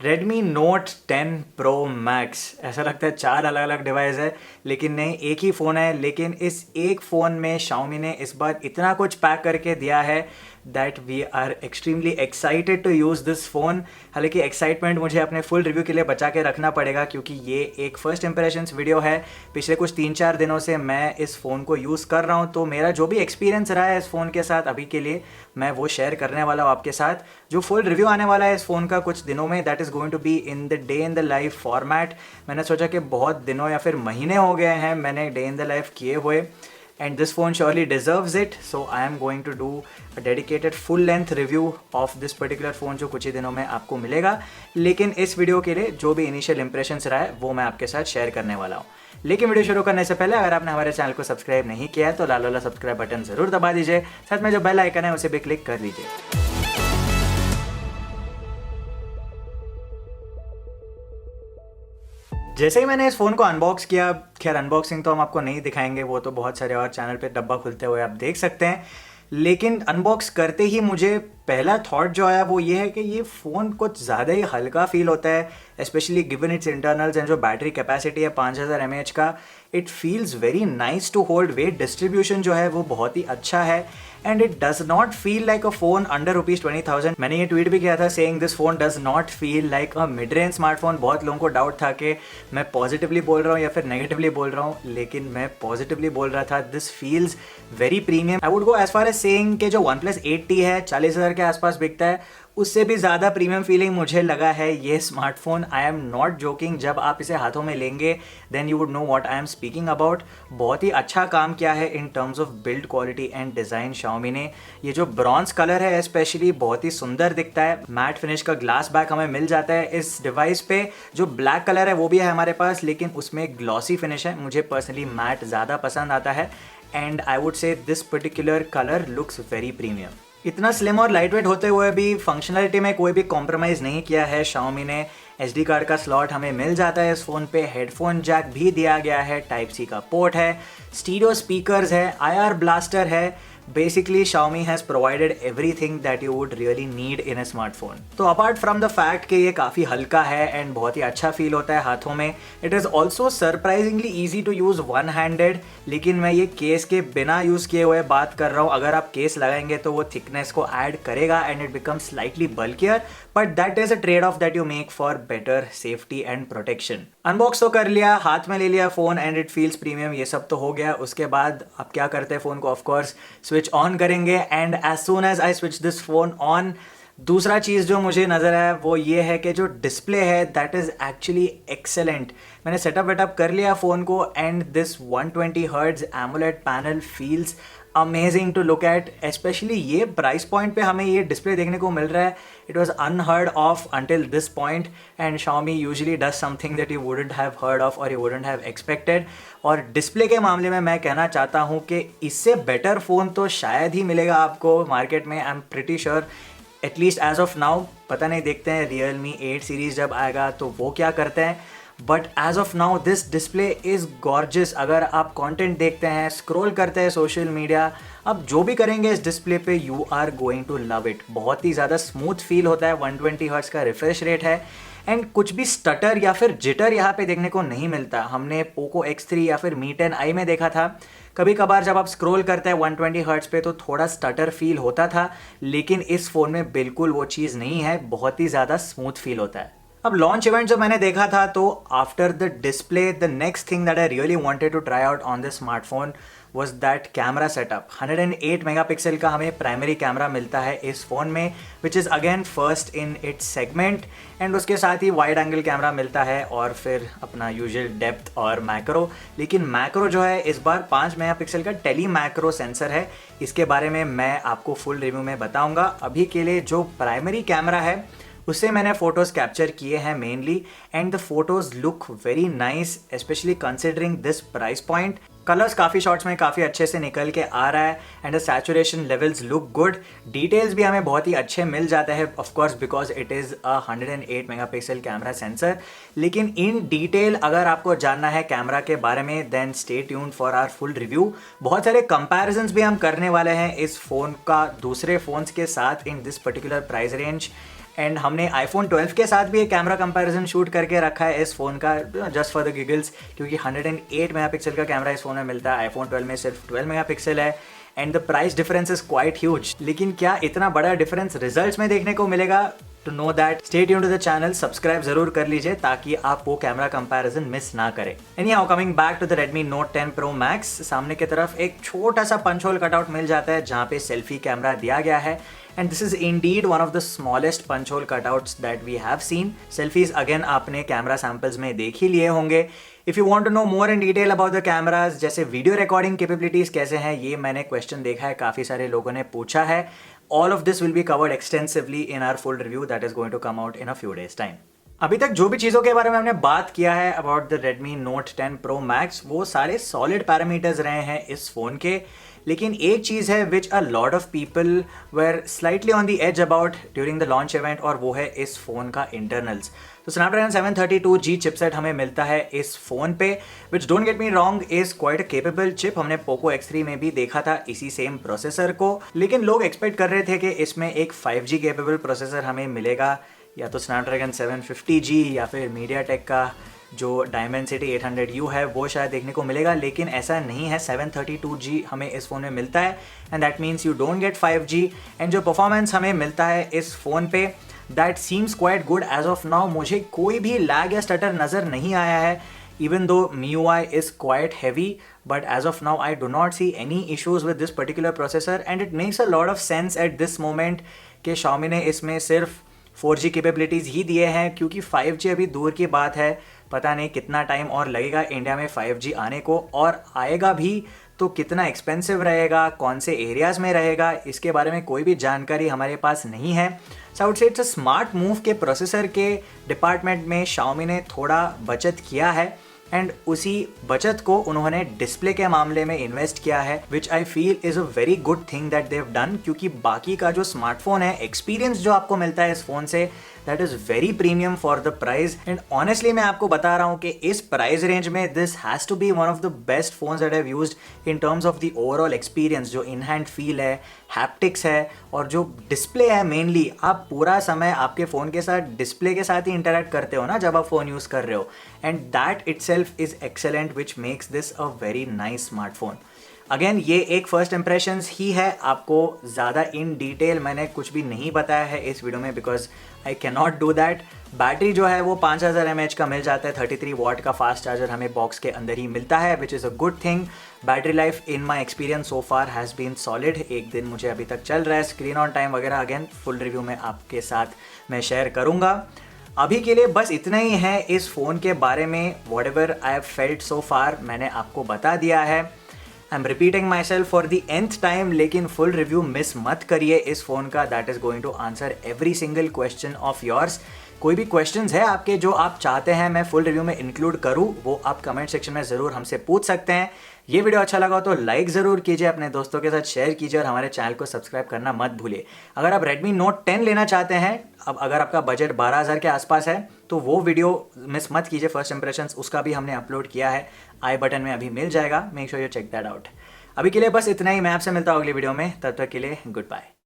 Redmi Note 10 Pro Max, ऐसा लगता है 4 अलग अलग डिवाइस है लेकिन नहीं, एक ही फ़ोन है। लेकिन इस एक फ़ोन में Xiaomi ने इस बार इतना कुछ पैक करके दिया है that we are extremely excited to use this phone. हालांकि एक्साइटमेंट मुझे अपने फुल रिव्यू के लिए बचा के रखना पड़ेगा क्योंकि ये एक फर्स्ट इंप्रेशंस वीडियो है। पिछले कुछ 3-4 दिनों से मैं इस फ़ोन को यूज़ कर रहा हूँ, तो मेरा जो भी एक्सपीरियंस रहा है इस फ़ोन के साथ अभी के लिए मैं वो शेयर करने वाला हूँ आपके साथ। जो फुल रिव्यू आने वाला है इस फ़ोन का कुछ दिनों में, that is going to be in the day in the life format. मैंने सोचा कि बहुत दिनों या फिर महीने हो गए हैं मैंने डे इन द लाइफ किए हुए, and this phone surely deserves it, so I am going to do a dedicated full length review of this particular phone जो कुछ ही दिनों में आपको मिलेगा। लेकिन इस वीडियो के लिए जो भी इनिशियल इंप्रेशंस रहा है वो मैं आपके साथ शेयर करने वाला हूँ। लेकिन वीडियो शुरू करने से पहले अगर आपने हमारे चैनल को सब्सक्राइब नहीं किया है तो लाल वाला सब्सक्राइब बटन जरूर दबा दीजिए, साथ में जो बेल आइकन है उसे भी क्लिक कर लीजिए। जैसे ही मैंने इस फ़ोन को अनबॉक्स किया, खैर अनबॉक्सिंग तो हम आपको नहीं दिखाएंगे, वो तो बहुत सारे और चैनल पे डब्बा खुलते हुए आप देख सकते हैं। लेकिन अनबॉक्स करते ही मुझे पहला थॉट जो आया वो ये है कि ये फ़ोन कुछ ज़्यादा ही हल्का फील होता है, specially given its internals and जो बैटरी कैपेसिटी है 5000 mAh का, it feels very nice to hold. Weight distribution जो है वो बहुत ही अच्छा है and it does not feel like a phone under ₹20,000। मैंने ये ट्वीट भी किया था saying this phone does not feel like a mid range smartphone. बहुत लोगों को डाउट था कि मैं पॉजिटिवली बोल रहा हूँ या फिर नेगेटिवली बोल रहा हूँ, लेकिन मैं पॉजिटिवली बोल रहा था। This feels very premium. I would go as far as saying कि जो OnePlus 8T है 40,000 के आसपास बिकता है, उससे भी ज़्यादा प्रीमियम फीलिंग मुझे लगा है ये smartphone. I am not joking, जब आप इसे हाथों में लेंगे then you would know what I am speaking about. बहुत ही अच्छा काम किया है in terms of build quality and design Xiaomi ने। ये जो ब्रॉन्ज कलर है स्पेशली बहुत ही सुंदर दिखता है। मैट फिनिश का ग्लास बैक हमें मिल जाता है इस डिवाइस पे। जो ब्लैक कलर है वो भी है हमारे पास, लेकिन उसमें ग्लॉसी फिनिश है। मुझे पर्सनली मैट ज़्यादा पसंद आता है एंड आई वुड से this particular colour looks very premium. इतना स्लिम और लाइट वेट होते हुए भी फंक्शनलिटी में कोई भी कॉम्प्रोमाइज़ नहीं किया है Xiaomi ने। SD कार्ड का स्लॉट हमें मिल जाता है इस फ़ोन पे, हेडफोन जैक भी दिया गया है, टाइप सी का पोर्ट है, स्टीरियो स्पीकर्स है, IR ब्लास्टर है। Basically, Xiaomi has provided everything that you would really need in a smartphone. तो अपार्ट फ्रॉम द फैक्ट कि ये काफ़ी हल्का है एंड बहुत ही अच्छा फील होता है हाथों में, it is also surprisingly easy to use one handed. लेकिन मैं ये केस के बिना यूज़ किए हुए बात कर रहा हूँ। अगर आप केस लगाएंगे तो वो थिकनेस को ऐड करेगा and it become slightly bulkier, but that is a trade off that you make for better safety and protection. Unbox तो कर लिया, हाथ में ले लिया phone and it feels premium, ये सब तो हो गया। उसके बाद आप क्या करते हैं, फ़ोन को ऑफकोर्स स्विच ऑन करेंगे and as soon as I switch this phone on, दूसरा चीज़ जो मुझे नज़र आया वो ये है कि जो डिस्प्ले है दैट इज़ एक्चुअली एक्सेलेंट। मैंने सेटअप वेटअप कर लिया फ़ोन को and this 120 hertz AMOLED panel feels amazing to look at. Specially ये प्राइस पॉइंट पे हमें ये डिस्प्ले देखने को मिल रहा है। It was unheard of until this point and Xiaomi usually does something that you wouldn't have heard of और यू वुडंट हैव एक्सपेक्टेड। और डिस्प्ले के मामले में मैं कहना चाहता हूँ कि इससे बेटर फ़ोन तो शायद ही मिलेगा आपको मार्केट में। I am pretty sure, at least as of now. पता नहीं, देखते हैं Realme 8 सीरीज़ जब आएगा तो वो क्या करते हैं, but as of now this display is gorgeous. अगर आप कंटेंट देखते हैं, स्क्रॉल करते हैं सोशल मीडिया, आप जो भी करेंगे इस डिस्प्ले पे you are going to love it. बहुत ही ज़्यादा स्मूथ फील होता है, 120 हर्ट्ज का रिफ्रेश रेट है एंड कुछ भी स्टटर या फिर जिटर यहाँ पे देखने को नहीं मिलता। हमने पोको X3 या फिर Mi 10i में देखा था, कभी कभार जब आप स्क्रॉल करते हैं 120 हर्ट्ज पे तो थोड़ा स्टटर फील होता था, लेकिन इस फ़ोन में बिल्कुल वो चीज़ नहीं है, बहुत ही ज़्यादा स्मूथ फील होता है। अब लॉन्च इवेंट जब मैंने देखा था तो after the display the next thing that I really wanted to try out on this smartphone was that camera setup. 108 megapixel का हमें प्राइमरी कैमरा मिलता है इस फ़ोन में, which is again first in its segment and उसके साथ ही wide angle camera मिलता है और फिर अपना यूजुअल डेप्थ और मैक्रो। लेकिन मैक्रो जो है इस बार 5 मेगापिक्सल का टेली मैक्रो सेंसर है। इसके बारे में मैं आपको फुल रिव्यू में बताऊँगा। अभी के लिए जो प्राइमरी कैमरा है उससे मैंने फ़ोटोज़ कैप्चर किए हैं mainly and the photos look very nice, specially considering this price point. Colours काफ़ी शॉट्स में काफ़ी अच्छे से निकल के आ रहा है and the saturation levels look good. Details भी हमें बहुत ही अच्छे मिल जाते हैं of course because it is a 108 megapixel camera sensor. लेकिन इन डिटेल अगर आपको जानना है कैमरा के बारे में then stay tuned for our full review. बहुत सारे कंपैरिजन्स भी हम करने वाले हैं इस फ़ोन का दूसरे फ़ोन्स के साथ in this particular price range and हमने iPhone 12 के साथ भी एक कैमरा कंपैरिजन शूट करके रखा है इस फ़ोन का, जस्ट फॉर द गिगल्स, क्योंकि 108 मेगापिक्सल का कैमरा इस फ़ोन में मिलता है, iPhone 12 में सिर्फ 12 मेगापिक्सल है and the price difference is quite huge. लेकिन क्या इतना बड़ा डिफरेंस रिजल्ट्स में देखने को मिलेगा? To know that stay tuned to the channel, subscribe जरूर कर लीजिए ताकि आप वो कैमरा कंपैरिजन मिस ना करें। Anyhow, coming back to the Redmi Note 10 Pro Max, सामने की तरफ एक छोटा सा पंच होल कटआउट मिल जाता है जहाँ पे सेल्फी कैमरा दिया गया है and this is indeed one of the smallest punch hole cutouts that we have seen. Selfies again आपने कैमरा सैंपल्स में देख ही लिए होंगे। If you want to know more in detail about the cameras, जैसे वीडियो रिकॉर्डिंग कैपेबिलिटीज कैसे हैं, ये मैंने क्वेश्चन देखा है, काफी सारे लोगों ने पूछा है। All of this will be covered extensively in our full review that is going to come out in a few days time. अभी तक जो भी चीज़ों के बारे में हमने बात किया है about the Redmi Note 10 Pro Max, वो सारे solid parameters रहे हैं इस फ़ोन के। लेकिन एक चीज़ है which a lot of people were slightly on the edge about during the launch event, और वो है इस फ़ोन का internals। तो Snapdragon 732G चिपसेट हमें मिलता है इस फ़ोन पे, which don't get me wrong is quite a capable chip। हमने Poco X3 में भी देखा था इसी सेम प्रोसेसर को, लेकिन लोग एक्सपेक्ट कर रहे थे कि इसमें एक 5G केपेबल प्रोसेसर हमें मिलेगा, या तो Snapdragon 750G या फिर MediaTek का जो Dimensity 800U है वो शायद देखने को मिलेगा, लेकिन ऐसा नहीं है। 732G हमें इस फ़ोन में मिलता है and that means you don't get 5G। And जो परफॉर्मेंस हमें मिलता है इस फ़ोन पे, that seems quite good as of now. मुझे कोई भी लैग या स्टटर नज़र नहीं आया है, even though MIUI is quite heavy, but as of now I do not see any issues with this particular processor and it makes a lot of sense at this moment कि Xiaomi ने इसमें सिर्फ 4G capabilities ही दिए हैं, क्योंकि 5G अभी दूर की बात है। पता नहीं कितना टाइम और लगेगा इंडिया में 5G आने को, और आएगा भी तो कितना एक्सपेंसिव रहेगा, कौन से एरियाज़ में रहेगा, इसके बारे में कोई भी जानकारी हमारे पास नहीं है। So I would say it's a smart move के प्रोसेसर के डिपार्टमेंट में Xiaomi ने थोड़ा बचत किया है एंड उसी बचत को उन्होंने डिस्प्ले के मामले में इन्वेस्ट किया है, which I feel is a very good thing that they have done. क्योंकि बाकी का जो स्मार्टफोन है, एक्सपीरियंस जो आपको मिलता है इस फ़ोन से, that is very premium for the price. And honestly मैं आपको बता रहा हूँ कि इस प्राइस रेंज में this has to be one of the best phones that I have used in terms of the overall experience. जो इन हैंड फील है, हैप्टिक्स है, और जो डिस्प्ले है, मेनली आप पूरा समय आपके फ़ोन के साथ डिस्प्ले के साथ ही इंटरेक्ट करते हो ना जब आप फ़ोन यूज़ कर रहे हो, and that itself is excellent which makes this a very nice smartphone. Again ये एक फर्स्ट इंप्रेशंस ही है, आपको ज़्यादा इन डिटेल मैंने कुछ भी नहीं बताया है इस वीडियो में, because I can not do that. Battery जो है वो 5000 mAh का मिल जाता है, 33 वाट का फास्ट चार्जर हमें बॉक्स के अंदर ही मिलता है, which is a good thing. Battery life in my experience so far has been solid, एक दिन मुझे अभी तक चल रहा है। स्क्रीन ऑन टाइम वगैरह अगेन फुल रिव्यू में आपके साथ मैं शेयर करूँगा। अभी के लिए बस इतना ही है इस फ़ोन के बारे में। Whatever I have felt so far मैंने आपको बता दिया है। I am repeating myself for the nth time, लेकिन फुल रिव्यू मिस मत करिए इस फ़ोन का। That is going to answer every single question of yours. कोई भी क्वेश्चंस है आपके जो आप चाहते हैं मैं फुल रिव्यू में इंक्लूड करूँ, वो आप कमेंट सेक्शन में ज़रूर हमसे पूछ सकते हैं। ये वीडियो अच्छा लगा तो लाइक ज़रूर कीजिए, अपने दोस्तों के साथ शेयर कीजिए और हमारे चैनल को सब्सक्राइब करना मत भूलिए। अगर आप Redmi Note 10 लेना चाहते हैं, अब अगर आपका बजट 12000 के आसपास है, तो वो वीडियो मिस मत कीजिए, फर्स्ट इंप्रेशंस, उसका भी हमने अपलोड किया है, आई बटन में अभी मिल जाएगा, make sure you check that out. अभी के लिए बस इतना ही, मैं आपसे मिलता हूँ अगली वीडियो में, तब तक के लिए गुड बाय।